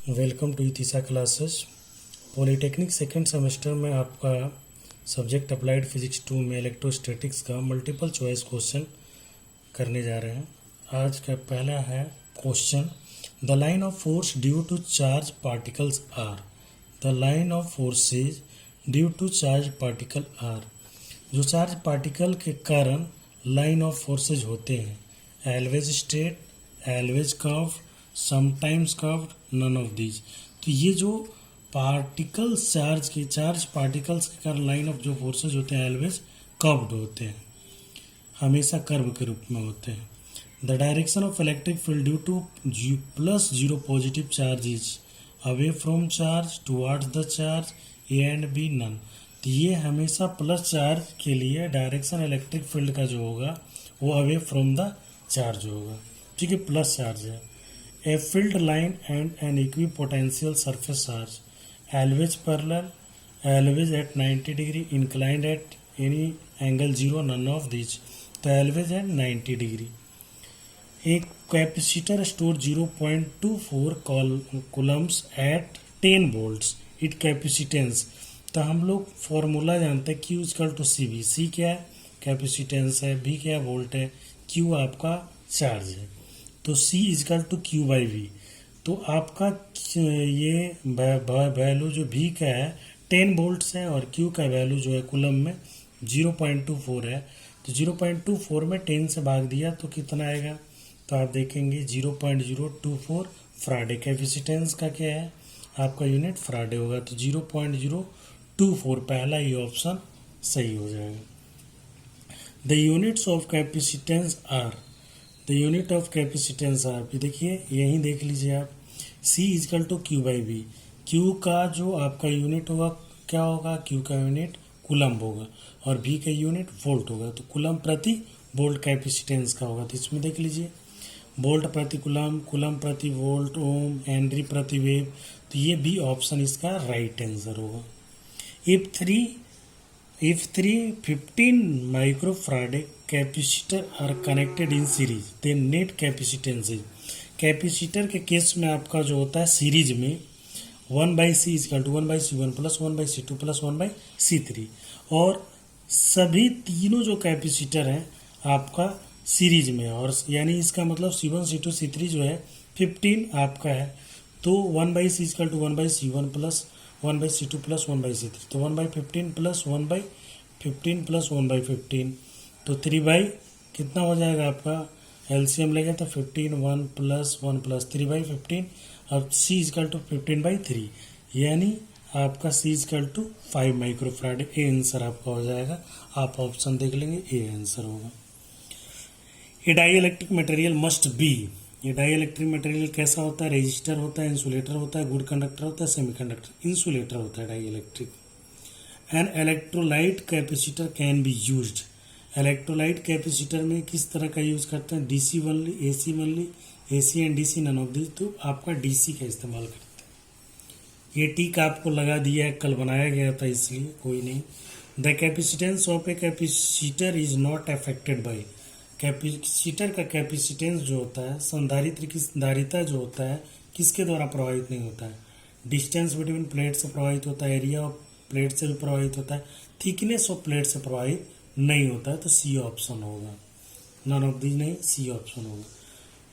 Welcome to इतिसा classes. Polytechnic second semester में आपका सब्जेक्ट अप्लाइड फिजिक्स 2 में इलेक्ट्रोस्टैटिक्स का मल्टीपल चॉइस क्वेश्चन करने जा रहे हैं। आज का पहला है question, the line of force due to charge particles are. The line of forces due to charge particle are. जो चार्ज पार्टिकल के कारण लाइन ऑफ फोर्सेज होते हैं, always straight, always curved, sometimes curved, none of these. तो ये जो particles charge particles के कारण लाइन ऑफ जो फोर्सेज होते हैं एलवेज कर्व्ड होते हैं, हमेशा कर्व के रूप में होते हैं। The direction of electric field due to +0 positive charge is away from charge towards the charge, A and B none. तो ये हमेशा प्लस चार्ज के लिए डायरेक्शन इलेक्ट्रिक फील्ड का जो होगा वो अवे फ्रॉम द चार्ज होगा, ठीक है, प्लस चार्ज है। A filled line and an equipotential surface charge, always parallel, always at 90 degree, inclined at any angle 0, none of these. तो always at 90 degree. एक capacitor store 0.24 coulombs at 10 volts it capacitance. तो हम लोग formula जानते हैं Q equal to C V. C क्या है? Capacitance है। V क्या है? वोल्ट है। Q आपका चार्ज है। तो C equal to Q by V. तो आपका ये वैल्यू जो V का है 10 वोल्ट्स है और Q का वैल्यू जो है कूलम में 0.24 है। तो 0.24 में 10 से भाग दिया तो कितना आएगा? तो आप देखेंगे 0.024 फ्राडे। कैपेसिटेंस का क्या है? आपका यूनिट फ्राडे होगा। तो 0.024 पहला ये ऑप्शन सही हो जाएगा। The units of capacitance are. The unit of capacitance are भी देखिए, यहीं देख लीजिए आप, C equal to Q by V. Q का जो आपका यूनिट होगा क्या होगा? क्यू का यूनिट कूलम्ब होगा और V का यूनिट वोल्ट होगा। तो कूलम्ब प्रति वोल्ट कैपेसिटेंस का होगा। तो इसमें देख लीजिए, वोल्ट प्रति कूलम्ब, कूलम्ब प्रति वोल्ट, ओम, हेनरी प्रति वेव। तो ये बी ऑप्शन इसका राइट आंसर होगा। If 15 microfarad capacitor are connected in series, then net capacitance is। Capacitor के केस में आपका जो होता है सीरीज में 1/C is equal to 1/C1 plus 1/C2 plus 1/C3, और सभी तीनों जो कैपेसिटर हैं आपका सीरीज में, और यानी इसका मतलब C1 C2 C3 जो है 15 आपका है। तो 1/C is equal to 1/C1 plus 1/C2 plus 1/C3। तो 1/15 प्लस 1/15 प्लस 1/15, तो 3 कितना हो जाएगा आपका? एलसीएम लेंगे तो 15 1 प्लस 1 प्लस 3/15, और C इजकल टू 15/3, यानी आपका C equal to 5 microfarad. A answer आपका हो जाएगा। आप ऑप्शन देख लेंगे, ए आंसर होगा। A dielectric material must be. ये डाई इलेक्ट्रिक मटेरियल कैसा होता है? रेजिस्टर होता है, इंसुलेटर होता है, गुड कंडक्टर होता है, सेमीकंडक्टर। इंसुलेटर होता है dielectric. An electrolyte capacitor can be used. Electrolyte capacitor में किस तरह का यूज करते हैं? DC only, AC only, AC and DC none of this. तो आपका डीसी का इस्तेमाल करते हैं। ये टिक आपको लगा दिया है, कल बनाया गया था इसलिए कोई नहीं। The capacitance of a capacitor is not affected by. Capacitor का कैपेसिटेंस जो होता है, संधारित्र की संधारिता जो होता है, किसके द्वारा प्रभावित नहीं होता है? डिस्टेंस बिटवीन प्लेट से प्रभावित होता है, एरिया ऑफ प्लेट से भी प्रभावित होता है, थिकनेस ऑफ प्लेट से प्रभावित नहीं होता है। तो सी ऑप्शन होगा, नन ऑफ दीज नहीं, सी ऑप्शन होगा।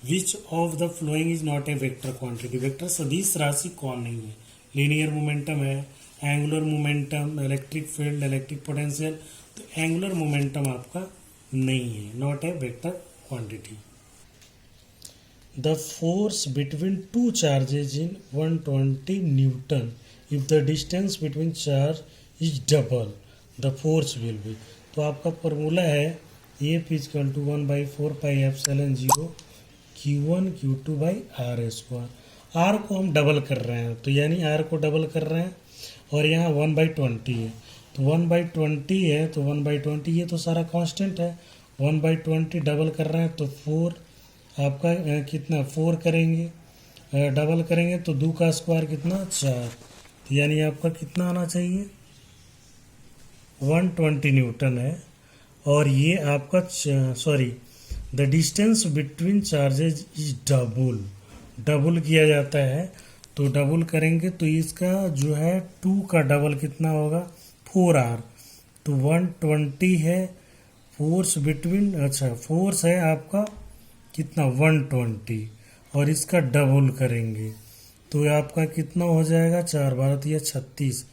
विच of the flowing is not a vector quantity. Vector सदिश राशि कौन नहीं है? लीनियर मोमेंटम है, angular momentum, electric field, electric potential. तो एंगुलर मोमेंटम आपका नहीं है, not a vector quantity. The force between two charges in 120 Newton if the distance between charge is double, the force will be. तो आपका formula है F is equal to 1/4πε0 Q1 Q2/r²। R को हम double कर रहे हैं, तो यानी R को डबल कर रहे हैं, और यहाँ 1/20 है। तो 1/20 है, तो 1/20 ये तो सारा कांस्टेंट है। 1/20 डबल कर रहे हैं तो 4 आपका कितना? 4 करेंगे, डबल करेंगे तो 2 का स्क्वायर कितना? 4। यानी आपका कितना आना चाहिए? 120 न्यूटन है। और ये आपका sorry, the distance between charges is double किया जाता है तो डबल करेंगे तो इसका जो है 2 का डबल कितना होगा 4R, तो 120 है फोर्स बिटवीन, अच्छा फोर्स है आपका कितना 120, और इसका डबल करेंगे तो आपका कितना हो जाएगा 4×12 36,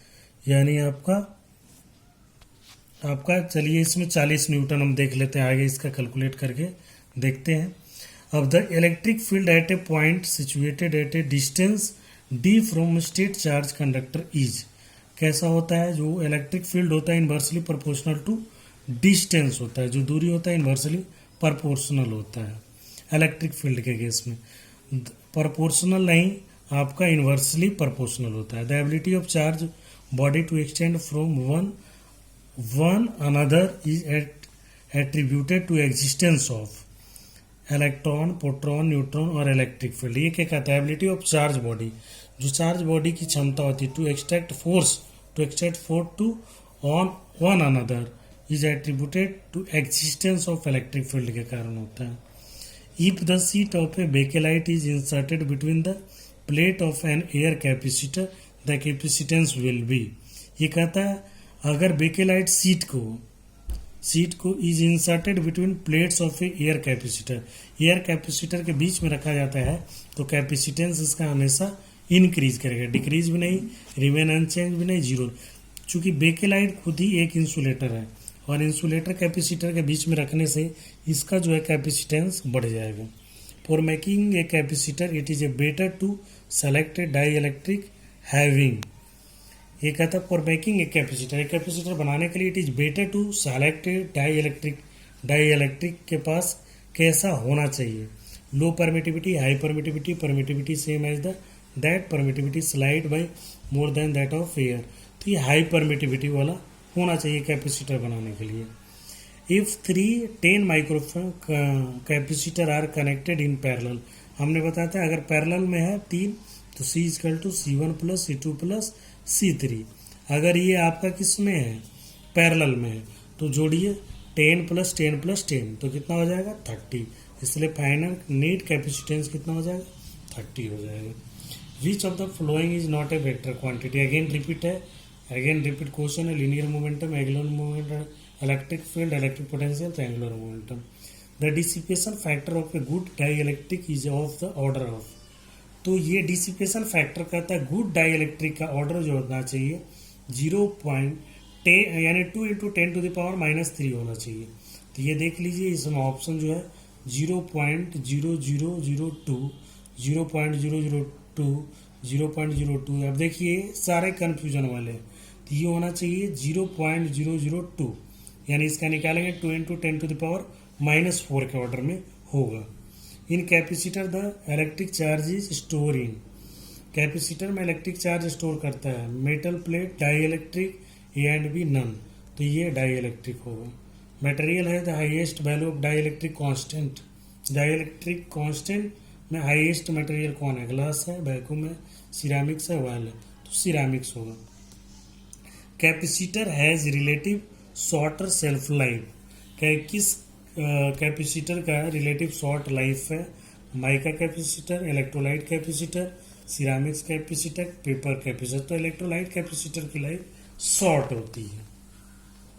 यानी आपका चलिए इसमें 40 न्यूटन हम देख लेते हैं, आगे इसका कैलकुलेट करके देखते हैं। अब the electric field at A point situated at A distance D from state charge conductor is, कैसा होता है, जो इलेक्ट्रिक फील्ड होता है इन्वर्सली प्रोपोर्शनल टू डिस्टेंस होता है, जो दूरी होता है इन्वर्सली प्रोपोर्शनल होता है इलेक्ट्रिक फील्ड के केस में, प्रोपोर्शनल नहीं आपका इन्वर्सली प्रोपोर्शनल होता है। The ability of charge body to extend from one another is attributed to existence of electron, proton, neutron और इलेक्ट्रिक फील्ड। ये क्या कहता है, एबिलिटी ऑफ चार्ज बॉडी, जो चार्ज बॉडी की क्षमता होती है to extract force to on one another is attributed to existence of electric field के कारण होता है। If the sheet of a bakelite is inserted between the plate of an air capacitor the capacitance will be, ये कहता है अगर bakelite sheet को is inserted between plates of a air capacitor के बीच में रखा जाता है तो कैपेसिटेंस इसका हमेशा इंक्रीज करेगा, डिक्रीज भी नहीं, रिमेन अनचेंज भी नहीं, जीरो। चूंकि बेकेलाइट खुद ही एक इंसुलेटर है और इंसुलेटर कैपेसिटर के बीच में रखने से इसका जो है कैपेसिटेंस बढ़ जाएगा। For making a capacitor it is a better to select a dielectric having, ये कहता है फॉर मेकिंग ए कैपेसिटर बनाने के लिए it is better to select dielectric के पास कैसा होना चाहिए, low permittivity, high permittivity same as that permittivity slide by more than that of air, तो ये हाई परमिटिविटी वाला होना चाहिए कैपेसिटर बनाने के लिए। If 10 microfarad capacitor are connected in parallel, हमने बताया था अगर पैरेलल में है 3 तो C = C1 + C2 + C3, अगर ये आपका किस में है पैरेलल में है तो जोड़िए 10 + 10 + 10 तो कितना हो जाएगा 30, इसलिए फाइनल नेट कैपेसिटेंस कितना हो जाएगा 30 हो जाएगा। Which of the flowing is not a vector quantity, again repeat question है, linear momentum, angular momentum, electric field, electric potential, angular momentum. The dissipation factor of a good dielectric is of the order of, तो ये dissipation factor कहता है good dielectric का order जो होना चाहिए 0.10 यानी 2 × 10⁻³ होना चाहिए। तो ये देख लीजिए इसमें ऑप्शन जो है 0.0002, 0.002, 0.02, अब देखिए सारे कन्फ्यूजन वाले हैं, तो ये होना चाहिए 0.002, यानी इसका निकालेंगे 2 × 10⁻⁻4 के ऑर्डर में होगा। In capacitor the electric charge is store in, capacitor में इलेक्ट्रिक चार्ज स्टोर करता है metal plate, dielectric, A and B none, तो ये डाई इलेक्ट्रिक होगा। मटेरियल है the highest value of dielectric constant, dielectric constant में highest material कौन है, ग्लास है, वैक्यूम है, सिरामिक्स है, ऑयल है, तो सिरामिक्स होगा। Capacitor has relative shorter self life, किस कैपेसिटर का रिलेटिव शॉर्ट लाइफ है, mica capacitor, electrolyte capacitor, ceramics capacitor, paper capacitor, तो इलेक्ट्रोलाइट कैपेसिटर की लाइफ शॉर्ट होती है।